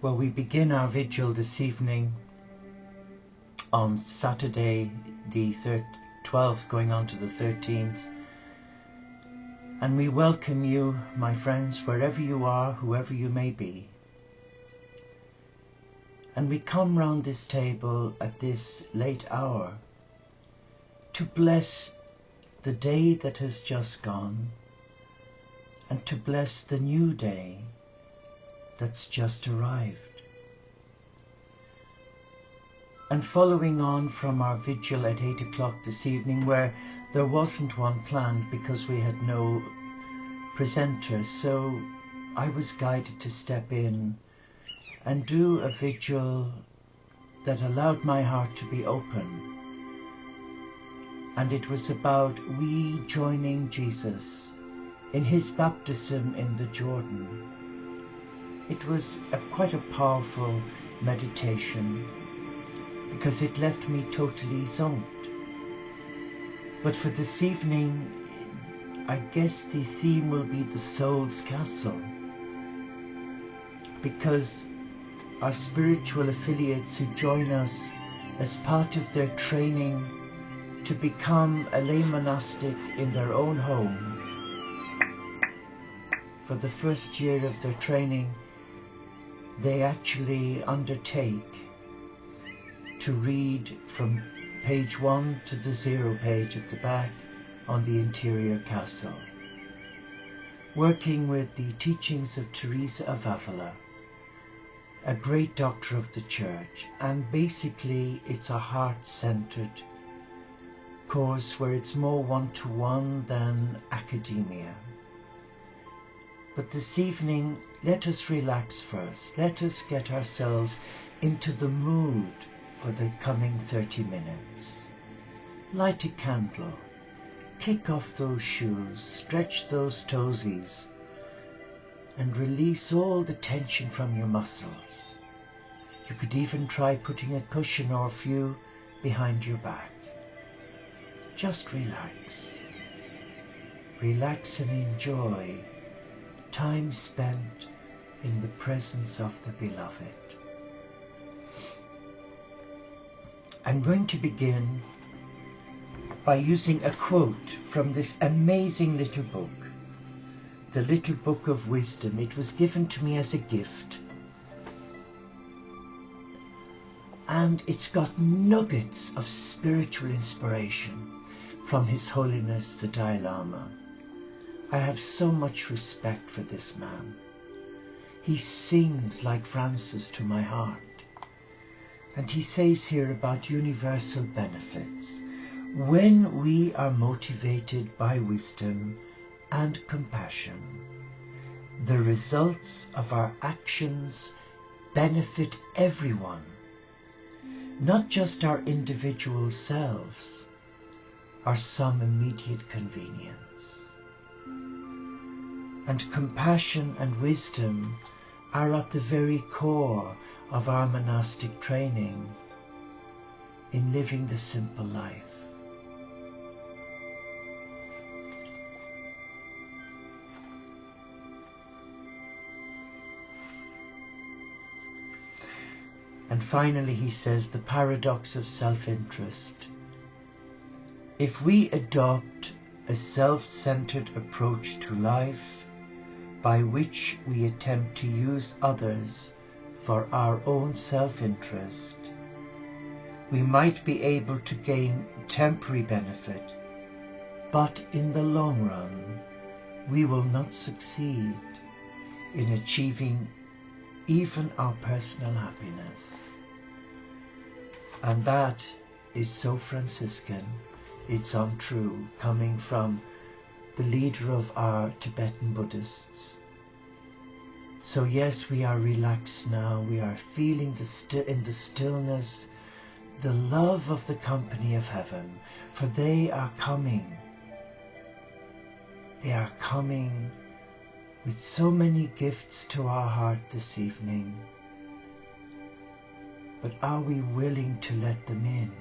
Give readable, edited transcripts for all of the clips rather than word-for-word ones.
Well, we begin our vigil this evening on Saturday the 12th going on to the 13th, and we welcome you, my friends, wherever you are, whoever you may be. And we come round this table at this late hour to bless the day that has just gone and to bless the new day that's just arrived. And following on from our vigil at 8 o'clock this evening, where there wasn't one planned because we had no presenter, so I was guided to step in and do a vigil that allowed my heart to be open. And it was about we joining Jesus in his baptism in the Jordan. It was quite a powerful meditation because it left me totally zonked. But for this evening, I guess the theme will be the soul's castle, because our spiritual affiliates who join us as part of their training to become a lay monastic in their own home, for the first year of their training, they actually undertake to read from page 1 to the 0 page at the back on the interior castle, working with the teachings of Teresa of Avila, a great doctor of the church. And basically it's a heart-centered course where it's more one-to-one than academia. But this evening, let us relax first. Let us get ourselves into the mood for the coming 30 minutes. Light a candle, kick off those shoes, stretch those toesies, and release all the tension from your muscles. You could even try putting a cushion or a few behind your back. Just relax. Relax and enjoy time spent in the presence of the Beloved. I'm going to begin by using a quote from this amazing little book, the Little Book of Wisdom. It was given to me as a gift, and it's got nuggets of spiritual inspiration from His Holiness the Dalai Lama. I have so much respect for this man. He sings like Francis to my heart. And he says here about universal benefits. When we are motivated by wisdom and compassion, the results of our actions benefit everyone, not just our individual selves or some immediate convenience. And compassion and wisdom are at the very core of our monastic training in living the simple life. And finally he says the paradox of self-interest. If we adopt a self-centered approach to life, by which we attempt to use others for our own self-interest, we might be able to gain temporary benefit, but in the long run, we will not succeed in achieving even our personal happiness. And that is so Franciscan, it's untrue, coming from the leader of our Tibetan Buddhists. So yes, we are relaxed now. We are feeling in the stillness the love of the company of heaven, for they are coming. They are coming with so many gifts to our heart this evening. But are we willing to let them in?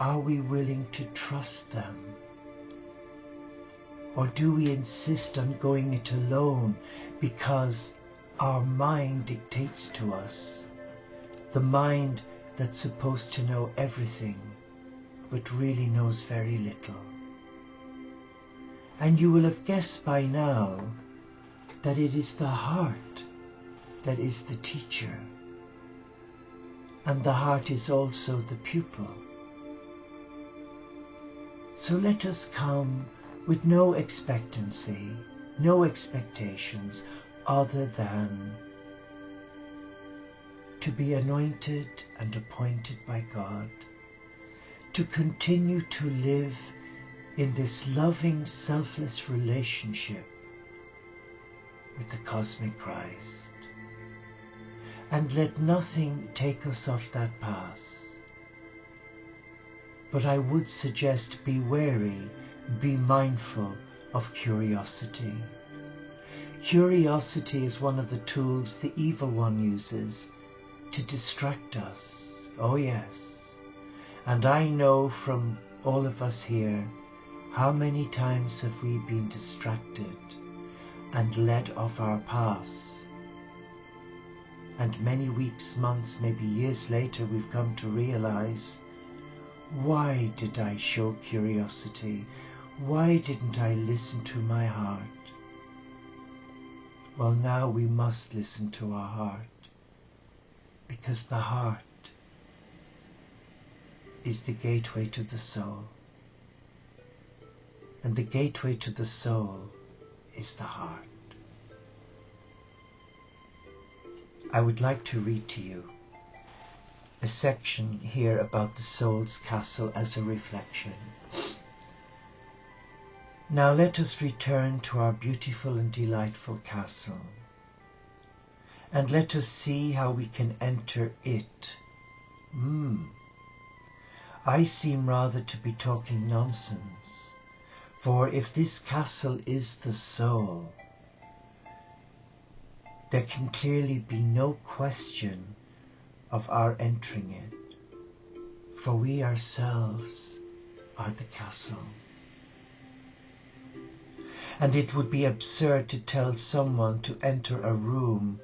Are we willing to trust them? Or do we insist on going it alone because our mind dictates to us, the mind that's supposed to know everything but really knows very little. And you will have guessed by now that it is the heart that is the teacher, and the heart is also the pupil. So let us come with no expectancy, no expectations other than to be anointed and appointed by God, to continue to live in this loving, selfless relationship with the cosmic Christ. And let nothing take us off that path. But I would suggest be wary, be mindful of curiosity. Curiosity is one of the tools the evil one uses to distract us. Oh yes. And I know from all of us here, how many times have we been distracted and led off our paths? And many weeks, months, maybe years later, we've come to realize, why did I show curiosity? Why didn't I listen to my heart? Well, now we must listen to our heart, because the heart is the gateway to the soul. And the gateway to the soul is the heart. I would like to read to you a section here about the soul's castle as a reflection. Now let us return to our beautiful and delightful castle, and let us see how we can enter it. I seem rather to be talking nonsense, for if this castle is the soul, there can clearly be no question of our entering it, for we ourselves are the castle. And it would be absurd to tell someone to enter a room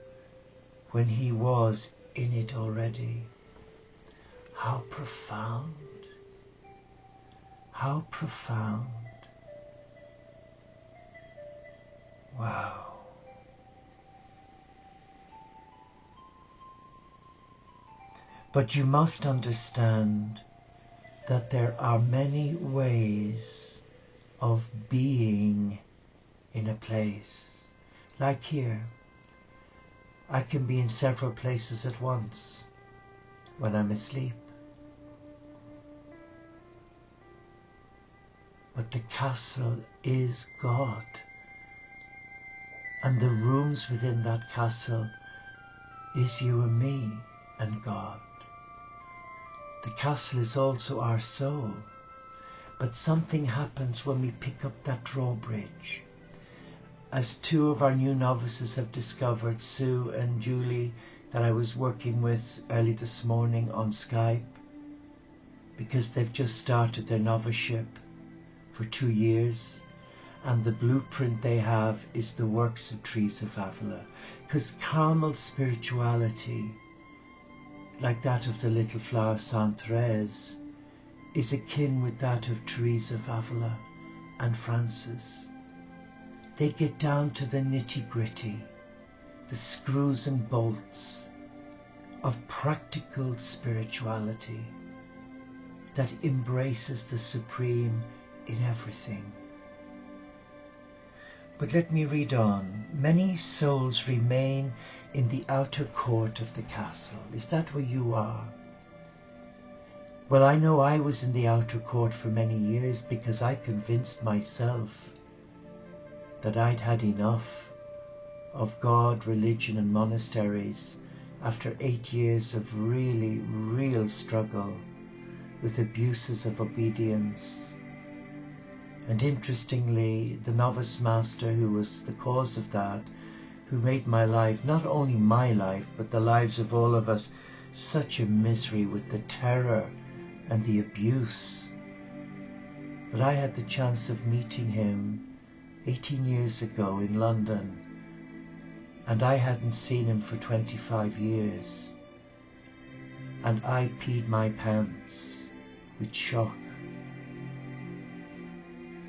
when he was in it already. How profound! How profound! Wow! But you must understand that there are many ways of being in a place. Like here, I can be in several places at once when I'm asleep. But the castle is God, and the rooms within that castle is you and me and God. The castle is also our soul, but something happens when we pick up that drawbridge. As two of our new novices have discovered, Sue and Julie, that I was working with early this morning on Skype, because they've just started their noviceship for 2 years, and the blueprint they have is the works of Teresa of Avila, because Carmel spirituality, like that of the little flower Saint Therese, is akin with that of Teresa of Avila and Francis. They get down to the nitty-gritty, the screws and bolts of practical spirituality that embraces the supreme in everything. But let me read on. Many souls remain in the outer court of the castle. Is that where you are? Well, I know I was in the outer court for many years because I convinced myself that I'd had enough of God, religion and monasteries after 8 years of real struggle with abuses of obedience. And interestingly, the novice master who was the cause of that, who made my life, not only my life, but the lives of all of us, such a misery with the terror and the abuse. But I had the chance of meeting him 18 years ago in London, and I hadn't seen him for 25 years, and I peed my pants with shock.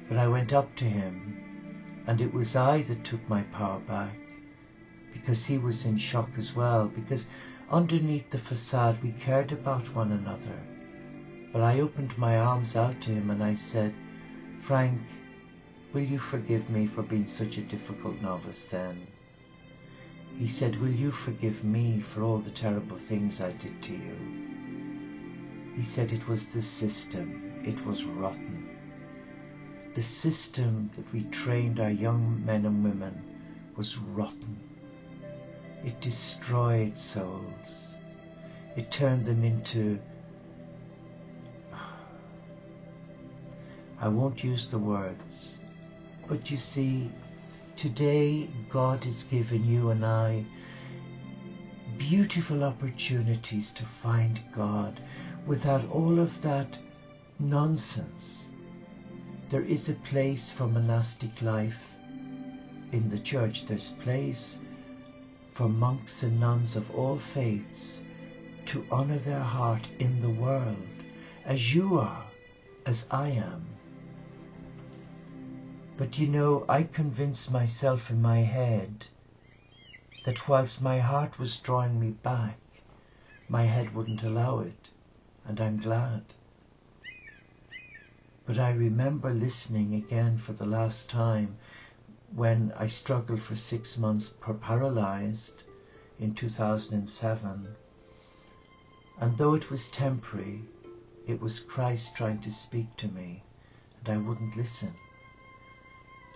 But I went up to him, and it was I that took my power back, because he was in shock as well, because underneath the facade we cared about one another. But I opened my arms out to him and I said, "Frank, will you forgive me for being such a difficult novice then?" He said, "Will you forgive me for all the terrible things I did to you?" He said it was the system, it was rotten. The system that we trained our young men and women was rotten. It destroyed souls. It turned them into, I won't use the words, but you see, today God has given you and I beautiful opportunities to find God without all of that nonsense. There is a place for monastic life in the church. There's place for monks and nuns of all faiths to honor their heart in the world, as you are, as I am. But you know, I convinced myself in my head that whilst my heart was drawing me back, my head wouldn't allow it, and I'm glad. But I remember listening again for the last time when I struggled for 6 months paralyzed in 2007. And though it was temporary, it was Christ trying to speak to me, and I wouldn't listen.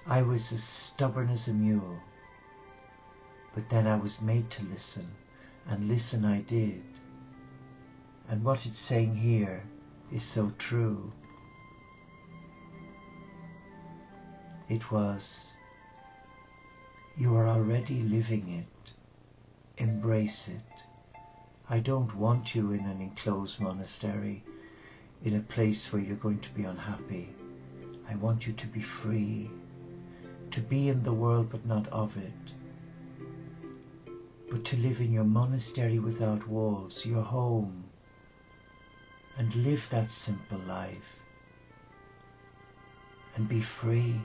I was as stubborn as a mule. But then I was made to listen, and listen I did. And what it's saying here is so true. It was, you are already living it. Embrace it. I don't want you in an enclosed monastery, in a place where you're going to be unhappy. I want you to be free, to be in the world but not of it, but to live in your monastery without walls, your home, and live that simple life, and be free,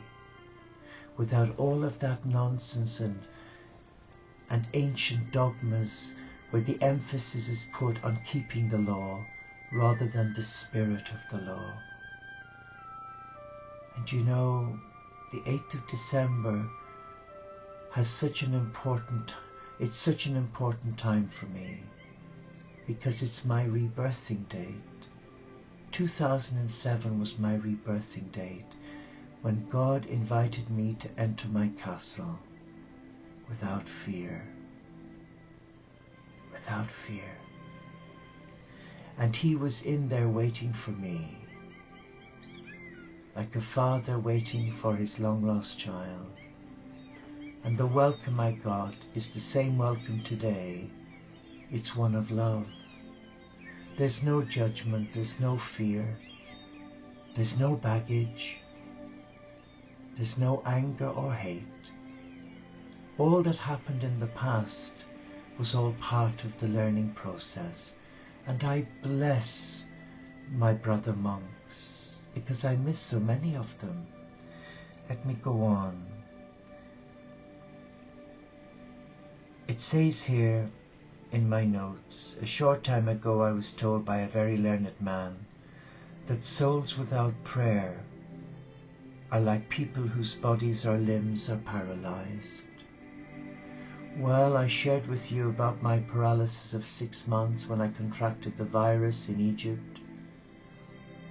without all of that nonsense and ancient dogmas where the emphasis is put on keeping the law rather than the spirit of the law. And you know, the 8th of December has such an important time for me, because it's my rebirthing date. 2007 was my rebirthing date, when God invited me to enter my castle without fear. Without fear. And he was in there waiting for me, like a father waiting for his long-lost child. And the welcome I got is the same welcome today. It's one of love. There's no judgment, there's no fear, there's no baggage, there's no anger or hate. All that happened in the past was all part of the learning process, and I bless my brother monks, because I miss so many of them. Let me go on. It says here in my notes, a short time ago I was told by a very learned man that souls without prayer are like people whose bodies or limbs are paralyzed. Well, I shared with you about my paralysis of 6 months when I contracted the virus in Egypt,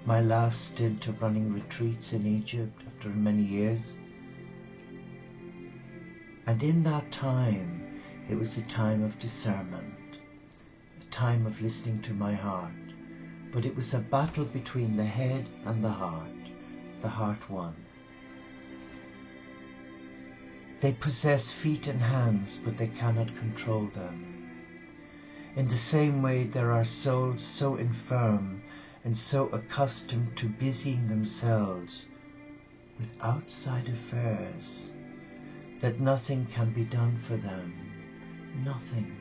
my last stint of running retreats in Egypt after many years. And in that time, it was a time of discernment, a time of listening to my heart, but it was a battle between the head and the heart won. They possess feet and hands, but they cannot control them. In the same way, there are souls so infirm and so accustomed to busying themselves with outside affairs that nothing can be done for them. nothing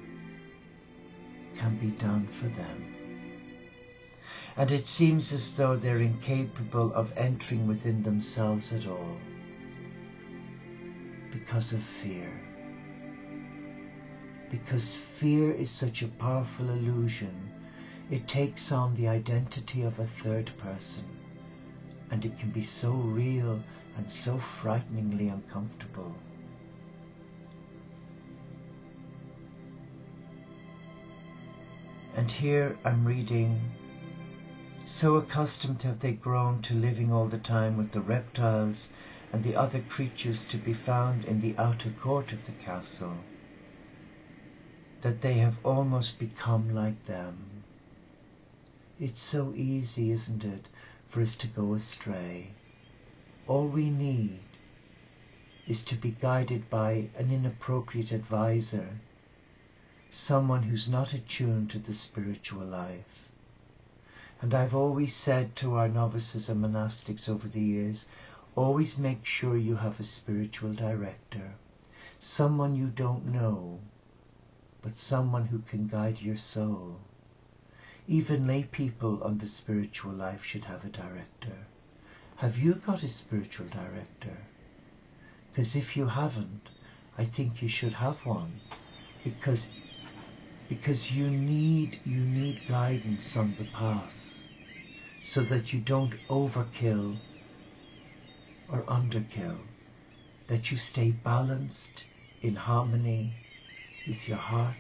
can be done for them. And it seems as though they're incapable of entering within themselves at all because of fear. Because fear is such a powerful illusion, it takes on the identity of a third person, and it can be so real and so frighteningly uncomfortable. And here I'm reading, so accustomed have they grown to living all the time with the reptiles and the other creatures to be found in the outer court of the castle, that they have almost become like them. It's so easy, isn't it, for us to go astray. All we need is to be guided by an inappropriate advisor, someone who's not attuned to the spiritual life. And I've always said to our novices and monastics over the years, always make sure you have a spiritual director, someone you don't know, but someone who can guide your soul. Even lay people on the spiritual life should have a director. Have you got a spiritual director? Because if you haven't, I think you should have one, because you need guidance on the path, so that you don't overkill or underkill, that you stay balanced in harmony with your heart,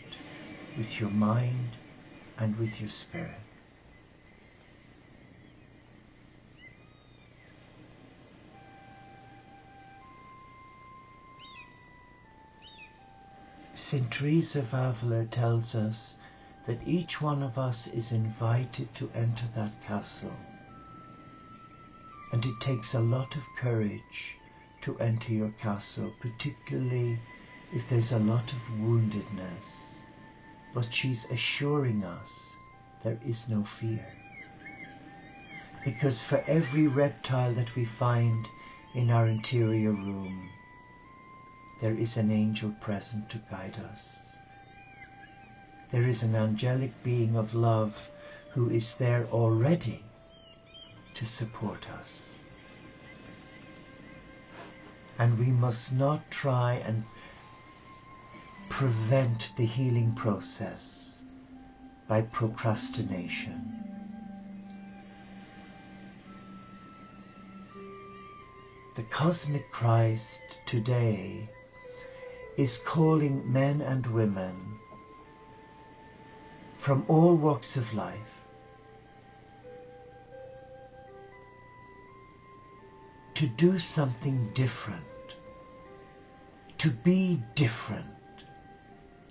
with your mind, and with your spirit. St. Teresa of Avila tells us that each one of us is invited to enter that castle. And it takes a lot of courage to enter your castle, particularly if there's a lot of woundedness. But she's assuring us there is no fear. Because for every reptile that we find in our interior room, there is an angel present to guide us. There is an angelic being of love who is there already to support us. And we must not try and prevent the healing process by procrastination. The cosmic Christ today is calling men and women from all walks of life to do something different, to be different,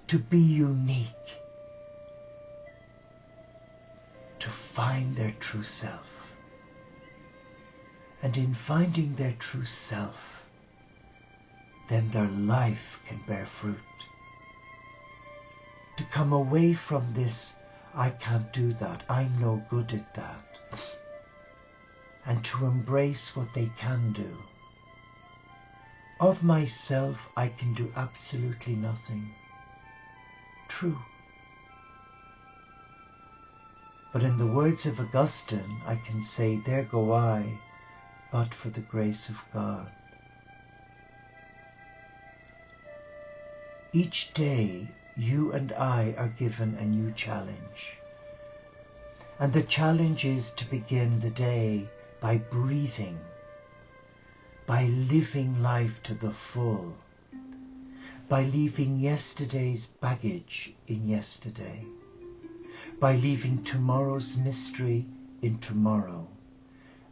to be unique, to find their true self. And in finding their true self, then their life can bear fruit. To come away from this, I can't do that, I'm no good at that, and to embrace what they can do. Of myself, I can do absolutely nothing. True. But in the words of Augustine, I can say, there go I, but for the grace of God. Each day, you and I are given a new challenge. And the challenge is to begin the day by breathing, by living life to the full, by leaving yesterday's baggage in yesterday, by leaving tomorrow's mystery in tomorrow,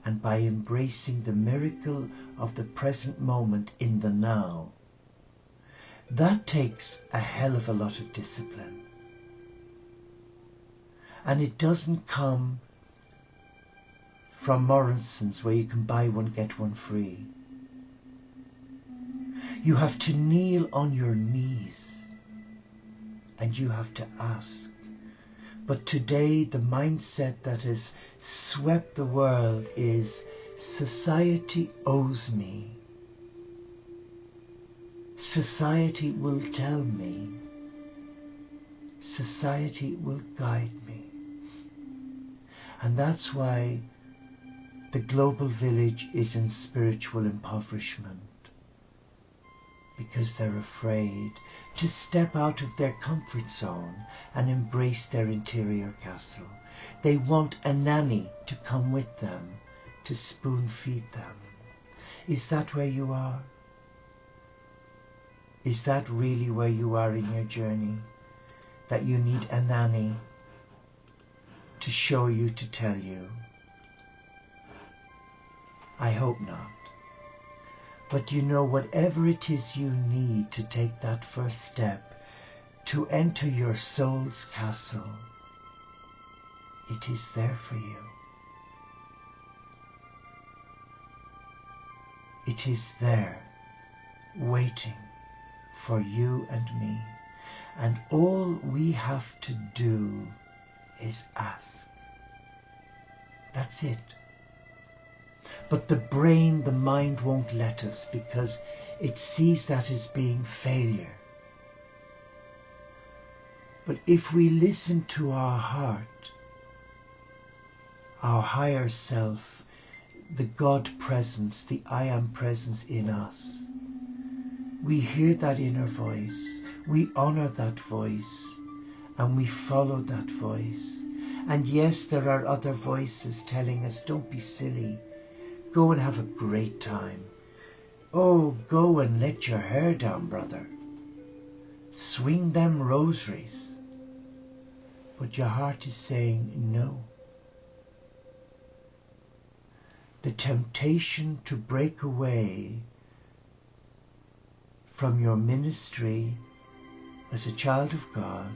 and by embracing the miracle of the present moment in the now. That takes a hell of a lot of discipline. And it doesn't come from Morrison's where you can buy one, get one free. You have to kneel on your knees and you have to ask. But today the mindset that has swept the world is society owes me. Society will tell me. society will guide me. And that's why the global village is in spiritual impoverishment, because they're afraid to step out of their comfort zone and embrace their interior castle. They want a nanny to come with them, to spoon feed them. Is that where you are? Is that really where you are in your journey? That you need a nanny to show you, to tell you? I hope not. But you know, whatever it is you need to take that first step to enter your soul's castle, it is there for you. It is there, waiting for you and me. And all we have to do is ask. That's it. But the brain, the mind won't let us, because it sees that as being failure. But if we listen to our heart, our higher self, the God presence, the I am presence in us, we hear that inner voice, we honor that voice, and we follow that voice. And yes, there are other voices telling us, don't be silly. Go and have a great time. Oh, go and let your hair down, brother. Swing them rosaries. But your heart is saying no. The temptation to break away from your ministry as a child of God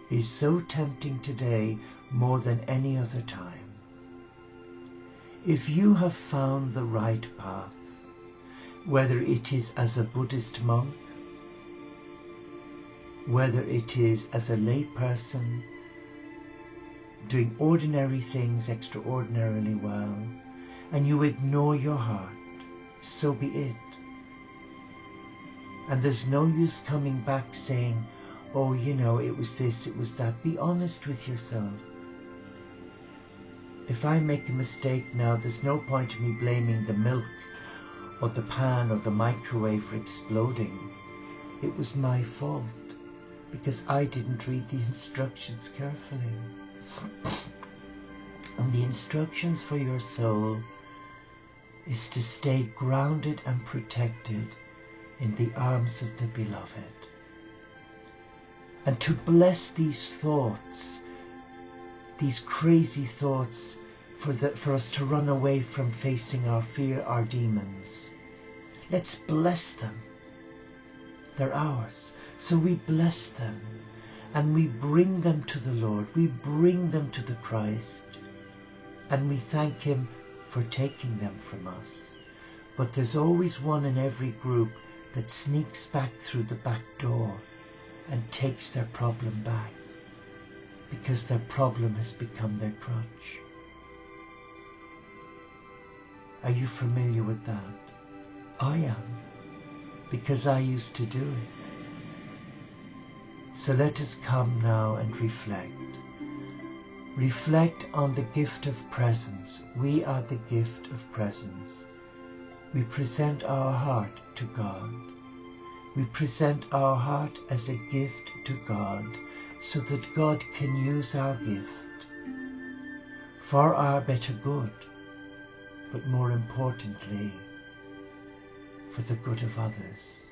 is so tempting today more than any other time. If you have found the right path, whether it is as a Buddhist monk, whether it is as a lay person, doing ordinary things extraordinarily well, and you ignore your heart, so be it. And there's no use coming back saying, oh, you know, it was this, it was that. Be honest with yourself. If I make a mistake now, there's no point in me blaming the milk or the pan or the microwave for exploding. It was my fault because I didn't read the instructions carefully. And the instructions for your soul is to stay grounded and protected in the arms of the beloved. And to bless these thoughts, these crazy thoughts, for us to run away from facing our fear, our demons. Let's bless them. They're ours. So we bless them and we bring them to the Lord. We bring them to the Christ and we thank Him for taking them from us. But there's always one in every group that sneaks back through the back door and takes their problem back, because their problem has become their crutch. Are you familiar with that? I am, because I used to do it. So let us come now and reflect. Reflect on the gift of presence. We are the gift of presence. We present our heart to God. We present our heart as a gift to God, so that God can use our gift for our better good, but more importantly, for the good of others.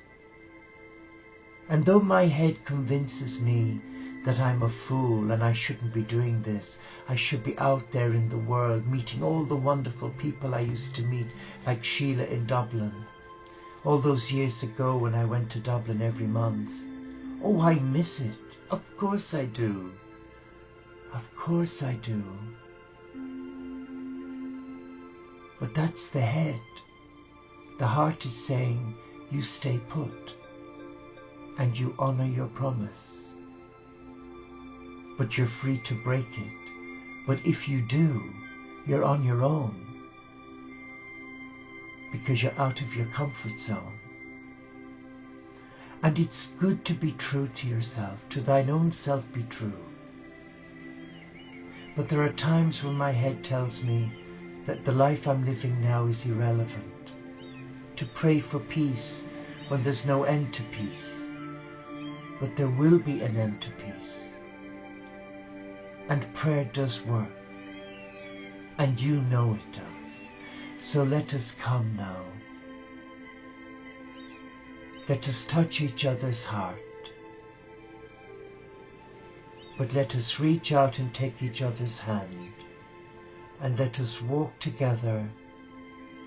And though my head convinces me that I'm a fool and I shouldn't be doing this, I should be out there in the world meeting all the wonderful people I used to meet, like Sheila in Dublin, all those years ago when I went to Dublin every month. Oh, I miss it. Of course I do. Of course I do. But that's the head. The heart is saying, you stay put and you honor your promise. But you're free to break it. But if you do, you're on your own, because you're out of your comfort zone. And it's good to be true to yourself, to thine own self be true. But there are times when my head tells me that the life I'm living now is irrelevant. To pray for peace when there's no end to peace. But there will be an end to peace. And prayer does work. And you know it does. So let us come now. Let us touch each other's heart. But let us reach out and take each other's hand. And let us walk together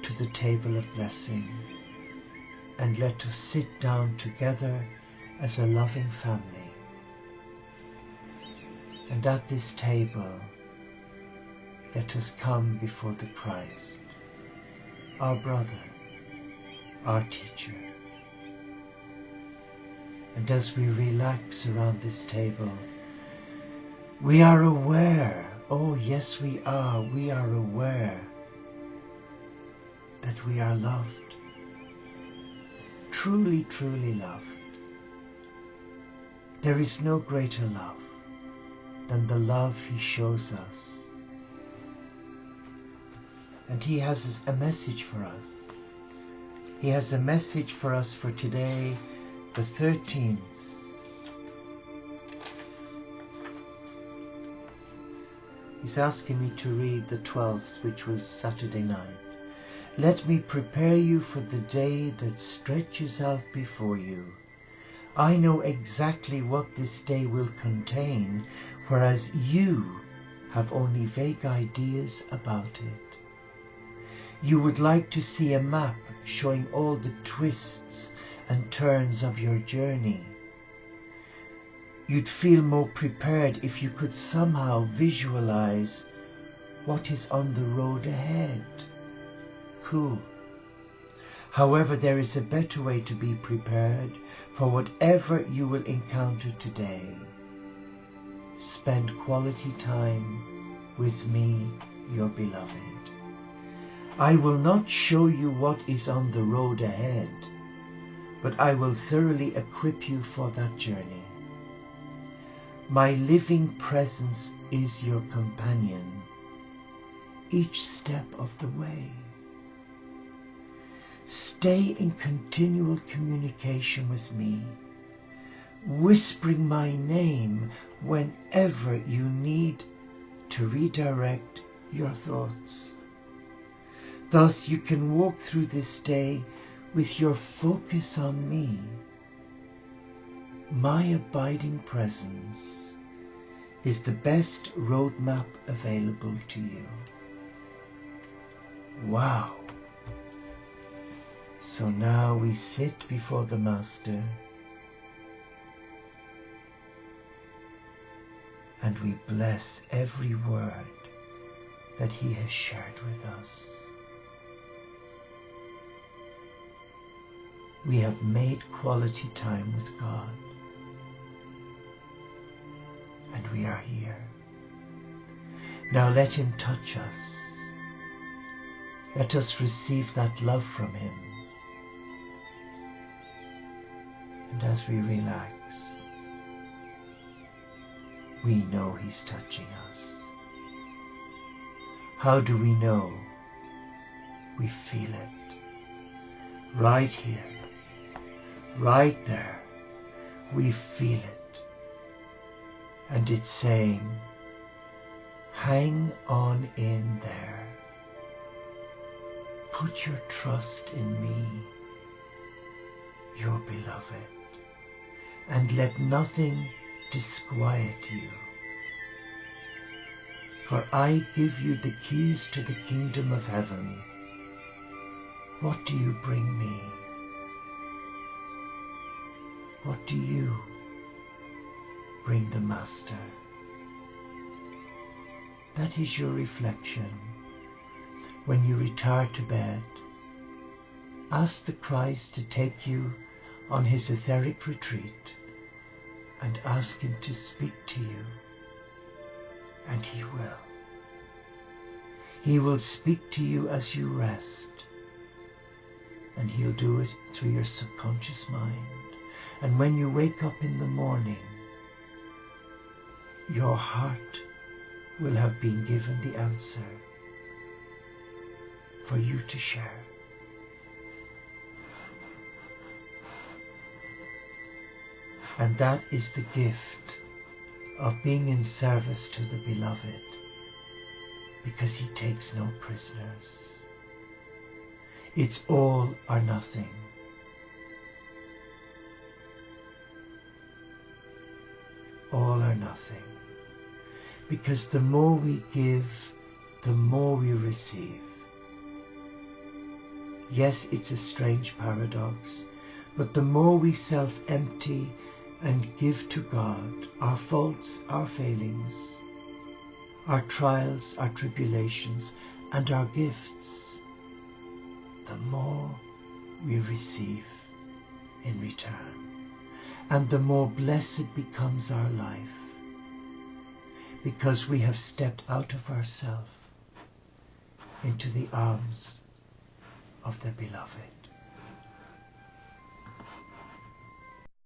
to the table of blessing. And let us sit down together as a loving family. And at this table, let us come before the Christ, our brother, our teacher. And as we relax around this table, we are aware, oh yes we are aware that we are loved, truly, truly loved. There is no greater love than the love He shows us. And He has a message for us. He has a message for us for today, the 13th. He's asking me to read the 12th, which was Saturday night. Let me prepare you for the day that stretches out before you. I know exactly what this day will contain, whereas you have only vague ideas about it. You would like to see a map showing all the twists and turns of your journey. You'd feel more prepared if you could somehow visualize what is on the road ahead. Cool. However, there is a better way to be prepared for whatever you will encounter today. Spend quality time with me, your beloved. I will not show you what is on the road ahead, but I will thoroughly equip you for that journey. My living presence is your companion, each step of the way. Stay in continual communication with me, whispering my name whenever you need to redirect your thoughts. Thus you can walk through this day with your focus on me. My abiding presence is the best roadmap available to you. Wow! So now we sit before the Master and we bless every word that He has shared with us. We have made quality time with God. And we are here. Now let Him touch us. Let us receive that love from Him. And as we relax, we know He's touching us. How do we know? We feel it. Right here. Right there. We feel it. And it's saying, hang on in there. Put your trust in me, your beloved, and let nothing disquiet you. For I give you the keys to the kingdom of heaven. What do you bring me? What do you bring the Master? That is your reflection. When you retire to bed, ask the Christ to take you on His etheric retreat and ask Him to speak to you. And He will. He will speak to you as you rest. And He'll do it through your subconscious mind. And when you wake up in the morning, your heart will have been given the answer for you to share. And that is the gift of being in service to the Beloved, because he takes no prisoners. It's all or nothing. All or nothing. Because the more we give, the more we receive. Yes, it's a strange paradox, but the more we self-empty and give to God our faults, our failings, our trials, our tribulations, and our gifts, the more we receive in return. And the more blessed becomes our life, because we have stepped out of ourselves into the arms of the Beloved.